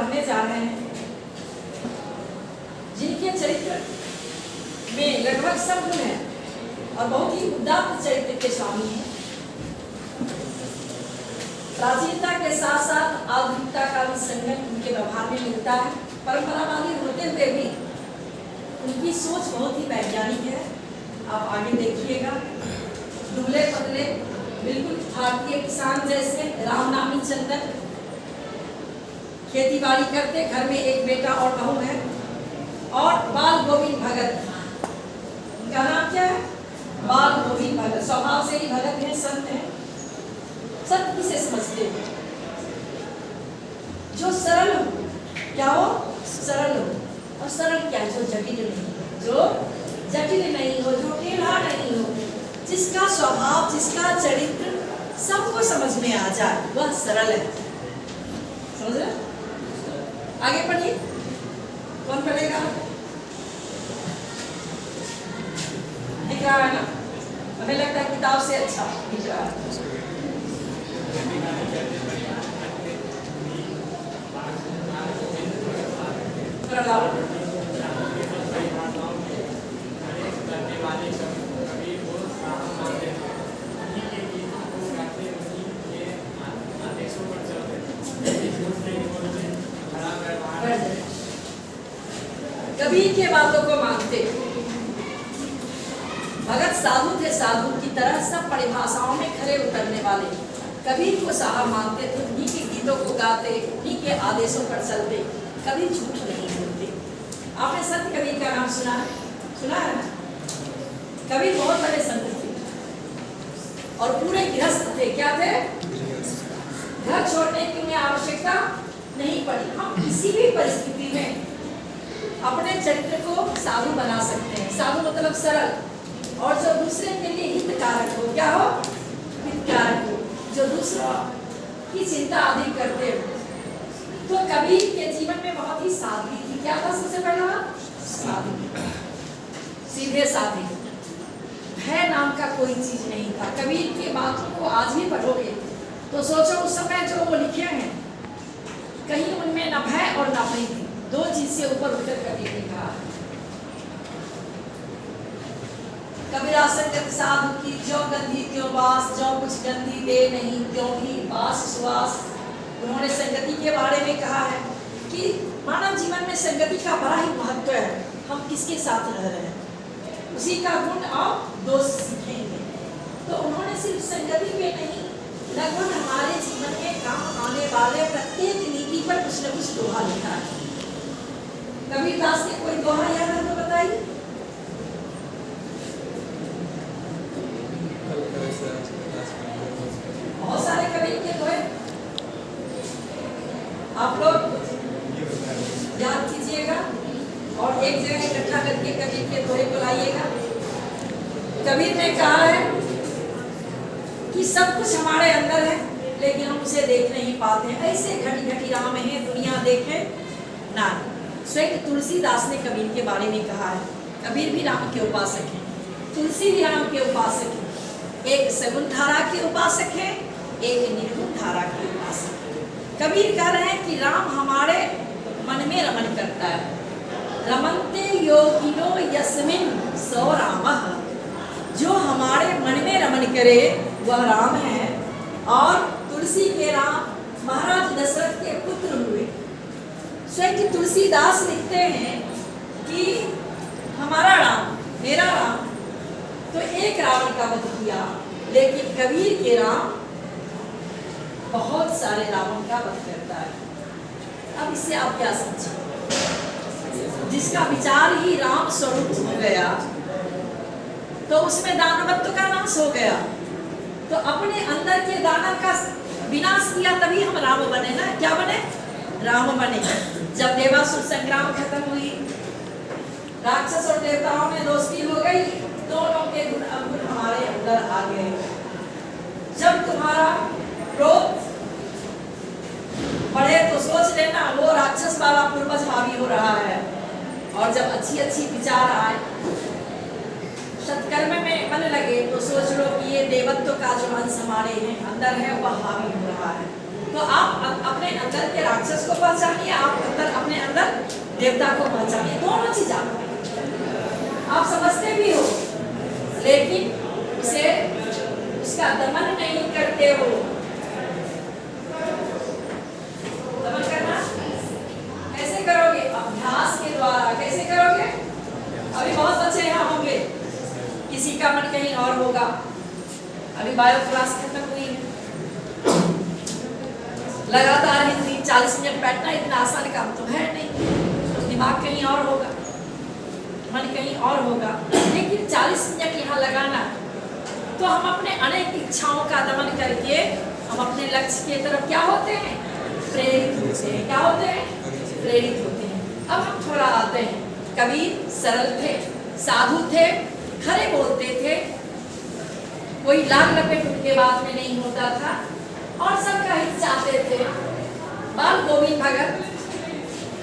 पढ़ने जा रहे हैं, जिनके चरित्र में लगभग सब गुण हैं और बहुत ही उदात्त चरित्र के स्वामी हैं। प्राचीनता के साथ साथ आधुनिकता का भी संगम उनके व्यवहार में मिलता है। परंपरावादी होते हुए भी उनकी सोच बहुत ही वैज्ञानिक है। आप आगे देखिएगा, दुबले पतले बिल्कुल भारतीय किसान जैसे, राम नामी चंदन, खेती बाड़ी करते, घर में एक बेटा और बहू है। और बाल गोविंद भगत, उनका नाम क्या है? बाल गोविंद भगत। स्वभाव से ही भगत हैं, संत हैं। संत किसे समझते हैं? जो सरल हो। क्या हो? सरल हो। और सरल क्या? जो जटिल नहीं हो, जो जटिल नहीं हो, जो टेढ़ा नहीं हो, जिसका स्वभाव, जिसका चरित्र सबको समझ में आ जाए, वह सरल है। समझ रहे? आगे पढ़िए, कौन पढ़ेगा? दिख रहा है ना? हमें लगता है किताब से अच्छा दिख रहा है। कबीर के बातों को मानते। भगत साधु थे, साधु की तरह सब परिभाषाओं में खरे उतरने वाले। कबीर को साहब मानते थे, उन्हीं के गीतों को गाते, उन्हीं के आदेशों पर चलते, कभी झूठ नहीं बोलते। आपने संत कबीर का नाम सुना है? सुना है ना? कबीर बहुत बड़े संत थे और पूरे गृहस्थ थे। क्या थे? घर छोड़ने की उन्हें आवश्यकता नहीं पड़ी। हम किसी भी परिस्थिति में अपने चरित्र को साधु बना सकते हैं। साधु मतलब सरल, और जो दूसरे के लिए हितकारक हो। क्या हो? हितकारक हो, जो दूसरों की चिंता अधिक करते हो। तो कबीर के जीवन में बहुत ही सादगी थी। क्या था सबसे पहला? सादगी, सीधे साधे। भय नाम का कोई चीज नहीं था। कबीर की बातों को आज भी पढ़ोगे तो सोचो, उस समय जो वो लिखे हैं, कहीं उनमें न भय और न प्रीति, दो चीज से ऊपर उठकर कबीर ने कहा। कबीरा संगत साधु की, जो गंधी त्यों बास, जो कुछ गंधी दे नहीं त्यों भी बास सुवास। उन्होंने संगति के बारे में कहा है कि मानव जीवन में संगति का बड़ा ही महत्व है। हम किसके साथ रह रहे हैं, उसी का गुण और दोष सीखेंगे। तो उन्होंने सिर्फ संगति पे नहीं, लगभग हमारे जीवन में काम आने वाले प्रत्येक नीति पर कुछ न कुछ दोहा लिखा है। कबीरदास ने कोई दोहा याद है तो बताइए। बहुत सारे कबीर के दोहे आप लोग याद कीजिएगा और एक जगह इकट्ठा करके कबीर के दोहे को लाइएगा। कबीर ने कहा है कि सब कुछ हमारे अंदर है, लेकिन हम उसे देख नहीं पाते। ऐसे घटी घटी राम है, दुनिया देखे ना। स्वयं तुलसीदास ने कबीर के बारे में कहा है। कबीर भी राम के उपासक हैं, तुलसी भी राम के उपासक हैं। एक सगुण धारा के उपासक है, एक निर्गुण धारा के उपासक है। कबीर कह रहे हैं कि राम हमारे मन में रमन करता है। रमन्ते योगिनो यस्मिन् सो रामः। जो हमारे मन में रमन करे वह राम है। और तुलसी के राम महाराज दशरथ के पुत्र हुए। स्वयं तुलसीदास लिखते हैं कि हमारा राम, मेरा राम तो एक रावण का वध किया, लेकिन कबीर के राम बहुत सारे रावण का वध करता है। अब इससे आप क्या समझे? जिसका विचार ही राम स्वरूप हो गया तो उसमें दानवत्व का नाश हो गया। तो अपने अंदर के दानव का विनाश किया, तभी हम राम बने ना। क्या बने? राम बने। जब देवासुर संग्राम खत्म हुई, राक्षस और देवताओं में दोस्ती हो गई, दोनों के गुण अवगुण हमारे अंदर आ गए। जब तुम्हारा क्रोध बढ़े तो सोच लेना वो राक्षस वाला पूर्वज हावी हो रहा है। और जब अच्छी अच्छी विचार आए, सत्कर्म में मन लगे, तो सोच लो कि ये देवत्व का जो अंश हमारे हैं अंदर है वह हावी हो रहा है। तो आप अपने अंदर के राक्षस को पहचानिए, आप अपने अंदर देवता को पहचानिए। दोनों चीज आप समझते भी हो, लेकिन उसे उसका दमन नहीं करते हो। दमन करना कैसे करोगे? अभ्यास के द्वारा। कैसे करोगे? अभी बहुत बच्चे यहाँ होंगे, किसी का मन कहीं और होगा। अभी बायो क्लास खत्म हुई है, लगातार हिंदी 40 मिनट बैठना इतना आसान काम तो है नहीं। दिमाग कहीं और होगा, मन कहीं और होगा, लेकिन 40 मिनट यहाँ लगाना तो हम अपने अनेक इच्छाओं का दमन करके हम अपने लक्ष्य की तरफ क्या होते हैं? प्रेरित होते हैं। क्या होते हैं? प्रेरित होते हैं। अब हम थोड़ा आते हैं। कबीर सरल थे, साधु थे, खरे बोलते थे, कोई लाग लपेट उनके बात में नहीं होता था और सबका हित चाहते थे। बाल गोविंद भगत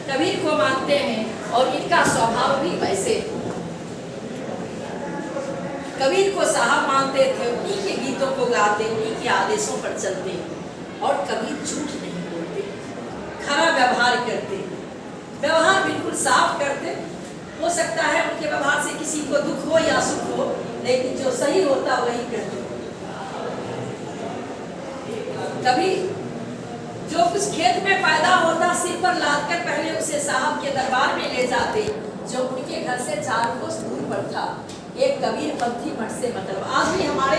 कबीर को मानते हैं और इनका स्वभाव भी वैसे। कबीर को साहब मानते थे, उन्हीं के गीतों को गाते, उन्हीं के आदेशों पर चलते और कबीर झूठ नहीं बोलते, खरा व्यवहार करते, व्यवहार बिल्कुल साफ करते। हो सकता है उनके व्यवहार से किसी को दुख हो या सुख हो, लेकिन जो सही होता वही करते। कभी जो कुछ खेत में पैदा होता सिर पर लादकर पहले उसे साहब के दरबार में ले जाते, जो उनके घर से 4 कोस दूर पर था। एक कबीर पंथी मठ से मतलब आज भी हमारे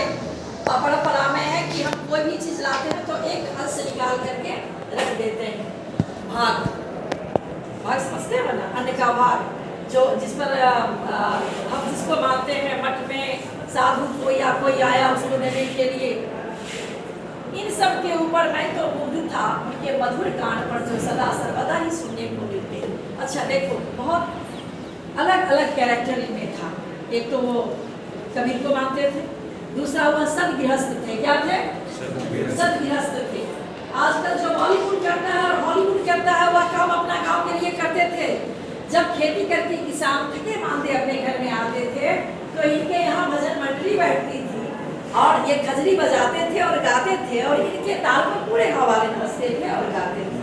परंपरा में है कि हम कोई भी चीज लाते हैं तो एक हाथ से निकाल करके रख देते हैं। भाग भाग समझते हैं ना, अन्न का भाग, जो जिस पर हम जिसको मानते हैं मठ में साधु को या कोई आया उसको देने के लिए। इन सब के ऊपर मैं तो मुग्ध था, उनके मधुर गान पर जो सदा सर्वदा ही सुनने को मिलते। अच्छा देखो, बहुत अलग अलग कैरेक्टर इनमें था। एक तो वो कबीर को मानते थे, दूसरा वह सदगृहस्थ थे। क्या थे? सदगृहस्थ थे। आजकल जो बॉलीवुड करता है और हॉलीवुड करता है वह काम अपना गांव के लिए करते थे। जब खेती करके किसान थके मानते अपने घर में आते थे तो इनके यहाँ भजन मंडली बैठती थी और ये खजरी बजाते थे और गाते थे और इनके ताल में पूरे गाँव वाले नाचते थे और गाते थे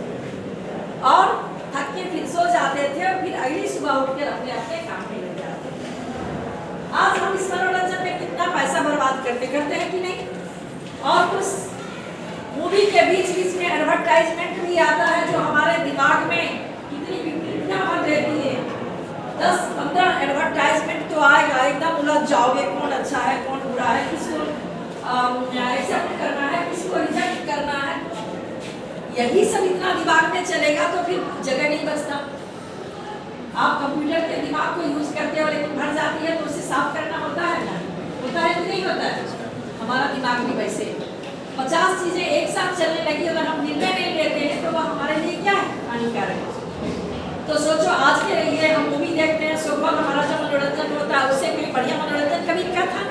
और थक के फिर सो जाते थे और फिर अगली सुबह उठकर अपने अपने काम में लग जाते थे। आज हम इस मनोरंजन में कितना पैसा बर्बाद करते हैं कि नहीं? और कुछ मूवी के बीच बीच में एडवर्टाइजमेंट भी आता है जो हमारे दिमाग में कितनी विकृतियां भर देती है। 10-15 एडवर्टाइजमेंट तो आएगा, एकदम उलझ जाओगे कौन अच्छा है कौन बुरा है, किसको एक्सेप्ट करना है किसको रिजेक्ट करना है। यही सब इतना दिमाग में चलेगा तो फिर जगह नहीं बचता। आप कंप्यूटर के दिमाग को यूज करते हो लेकिन भर जाती है तो उसे साफ करना होता है ना, होता है कि नहीं होता है? हमारा दिमाग भी वैसे 50 चीजें एक साथ चलने लगी, अगर हम निर्णय नहीं लेते हैं तो वह हमारे लिए क्या है? हानिकारक है। तो सोचो आज के लिए हम मूवी देखते हैं, सो कॉल हमारा जो मनोरंजन होता है उसे कोई बढ़िया मनोरंजन कभी क्या था?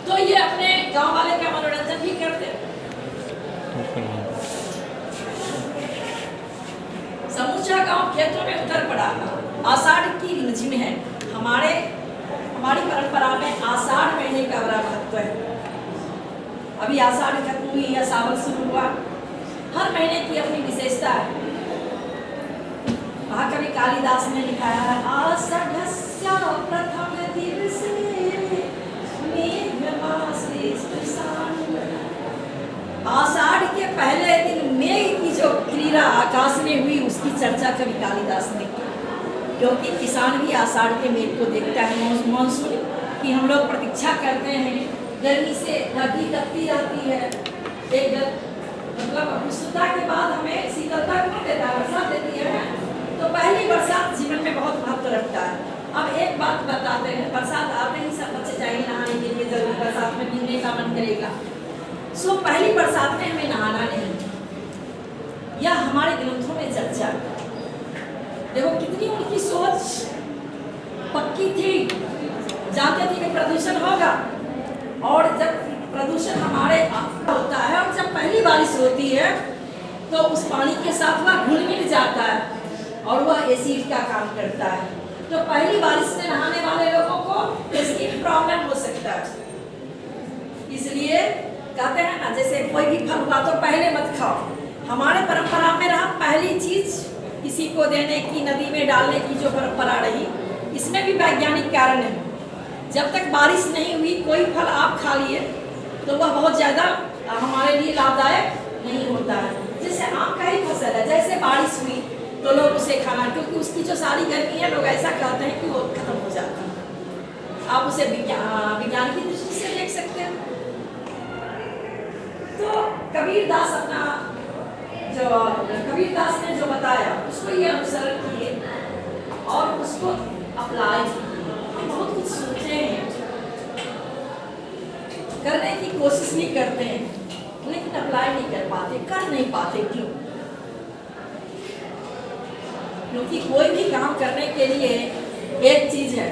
तो ये अपने गांव वाले का मनोरंजन भी करते। समूचा गांव खेतों में उतर पड़ा। आषाढ़ की रिमझिम है। हमारी परंपरा में आषाढ़ महीने का बड़ा महत्व है। अभी आषाढ़ खत्म हुई या सावन शुरू हुआ, हर महीने की अपनी विशेषता है। महाकवि कालिदास ने लिखा है आषाढ़स्य प्रथम दिवसे आषाढ़ के पहले दिन मेघ की जो क्रीड़ा आकाश में हुई उसकी चर्चा कवि कालिदास ने की, क्योंकि किसान भी आषाढ़ के मेघ को देखता है। मानसून की हम लोग प्रतीक्षा करते हैं, गर्मी से धरती तपती रहती है, एक मतलब उष्णता के बाद हमें शीतलता कौन देता है? बरसात देती है। तो पहली बरसात जीवन में बहुत महत्व रखता है। अब एक बात बताते हैं, बरसात आते ही सब बच्चे जाएंगे नहाने के लिए, जरूर बरसात में भीगने का मन करेगा। सो पहली बरसात में हमें नहाना नहीं, यह हमारे ग्रंथों में चर्चा। देखो कितनी उनकी सोच पक्की थी, जानते थे कि प्रदूषण होगा और जब प्रदूषण हमारे होता है और जब पहली बारिश होती है तो उस पानी के साथ वह घुल मिल जाता है और वह एसिड का काम करता है। तो पहली बारिश से नहाने वाले लोगों को स्किन प्रॉब्लम हो सकता है। इसलिए कहते हैं ना, जैसे कोई भी फल हुआ तो पहले मत खाओ। हमारे परंपरा में रहा पहली चीज किसी को देने की, नदी में डालने की जो परंपरा रही, इसमें भी वैज्ञानिक कारण है। जब तक बारिश नहीं हुई कोई फल आप खा लिए तो वह बहुत ज़्यादा हमारे लिए लाभदायक नहीं होता है। जैसे आम का ही फसल है, जैसे बारिश हुई तो लोग उसे खाना, क्योंकि उसकी जो सारी गर्मी है लोग ऐसा कहते हैं कि वो खत्म हो जाता है। आप उसे विज्ञान की दृष्टि से देख सकते हैं। तो कबीरदास ने जो बताया उसको ये अनुसरण किए और उसको अप्लाई किए। बहुत कुछ सोचते हैं, करने की कोशिश नहीं करते हैं, लेकिन अप्लाई नहीं कर पाते, कर नहीं पाते। क्यों? क्योंकि कोई भी काम करने के लिए एक चीज है,